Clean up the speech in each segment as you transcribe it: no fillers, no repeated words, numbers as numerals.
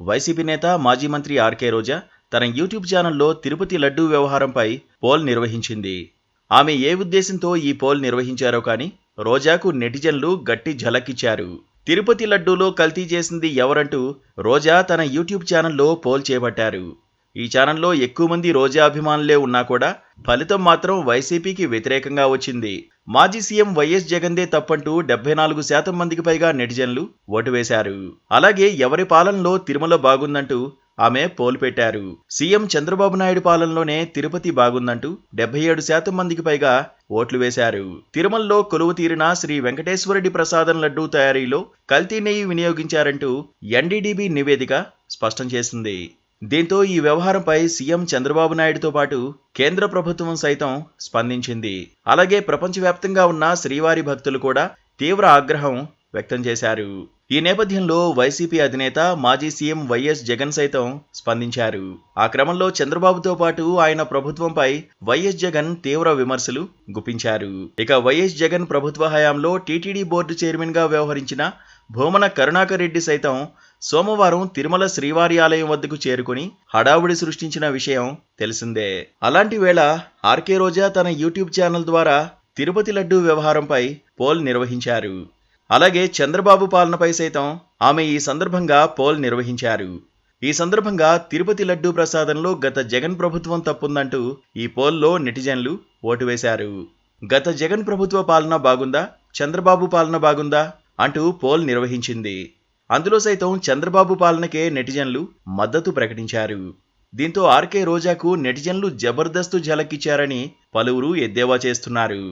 YCP నేత మాజీ మంత్రి ఆర్కే రోజా తన యూట్యూబ్ ఛానల్లో తిరుపతి లడ్డూ వ్యవహారంపై పోల్ నిర్వహించింది. ఆమె ఏ ఉద్దేశంతో ఈ పోల్ నిర్వహించారో కానీ రోజాకు నెటిజన్లు గట్టి ఝలకిచ్చారు. తిరుపతి లడ్డూలో కల్తీ చేసింది ఎవరంటూ రోజా తన యూట్యూబ్ ఛానల్లో పోల్ చేపట్టారు. ఈ ఛానల్లో ఎక్కువ మంది రోజా అభిమానులే ఉన్నా కూడా ఫలితం మాత్రం వైసీపీకి వ్యతిరేకంగా వచ్చింది. మాజీ సీఎం వైఎస్ జగన్దే తప్పంటూ 74% మందికి పైగా నెటిజన్లు ఓటు వేశారు. అలాగే ఎవరి పాలనలో తిరుమల బాగుందంటూ ఆమె పోల్ పెట్టారు. సీఎం చంద్రబాబు నాయుడు పాలనలోనే తిరుపతి బాగుందంటూ 77% మందికి పైగా ఓట్లు వేశారు. తిరుమలలో కొలువు తీరిన శ్రీ వెంకటేశ్వరరెడ్డి ప్రసాదం లడ్డూ తయారీలో కల్తీ నెయ్యి వినియోగించారంటూ ఎన్డీడీబీ నివేదిక స్పష్టం చేసింది. దీంతో ఈ వ్యవహారంపై సీఎం చంద్రబాబు నాయుడుతో పాటు కేంద్ర ప్రభుత్వం సైతం స్పందించింది. అలాగే ప్రపంచవ్యాప్తంగా ఉన్న శ్రీవారి భక్తులు కూడా తీవ్ర ఆగ్రహం వ్యక్తం చేశారు. ఈ నేపథ్యంలో వైసీపీ అధినేత మాజీ సీఎం వైఎస్ జగన్ సైతం స్పందించారు. ఆ క్రమంలో చంద్రబాబుతో పాటు ఆయన ప్రభుత్వంపై వైఎస్ జగన్ తీవ్ర విమర్శలు గుప్పించారు. ఇక వైఎస్ జగన్ ప్రభుత్వ హయాంలో టీటీడీ బోర్డు చైర్మన్ గా వ్యవహరించిన భూమన కరుణాకర్ రెడ్డి సైతం సోమవారం తిరుమల శ్రీవారి ఆలయం వద్దకు చేరుకుని హడావుడి సృష్టించిన విషయం తెలిసిందే. అలాంటి వేళ ఆర్కే రోజా తన యూట్యూబ్ ఛానల్ ద్వారా తిరుపతి లడ్డూ వ్యవహారంపై పోల్ నిర్వహించారు. అలాగే చంద్రబాబు పాలనపై సైతం ఆమె ఈ సందర్భంగా పోల్ నిర్వహించారు. ఈ సందర్భంగా తిరుపతి లడ్డూ ప్రసాదంలో గత జగన్ ప్రభుత్వం తప్పుందంటూ ఈ పోల్లో నెటిజన్లు ఓటు వేశారు. గత జగన్ ప్రభుత్వ పాలన బాగుందా, చంద్రబాబు పాలన బాగుందా అంటూ పోల్ నిర్వహించింది. అందులో సైతం చంద్రబాబు పాలనకే నెటిజన్లు మద్దతు ప్రకటించారు. దీంతో ఆర్కే రోజాకు నెటిజన్లు జబర్దస్తు ఝలకిచ్చారని పలువురు ఎద్దేవా చేస్తున్నారు.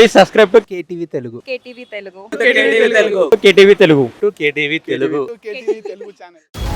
subscribe to KTV Telugu. KTV Telugu KTV Telugu channel.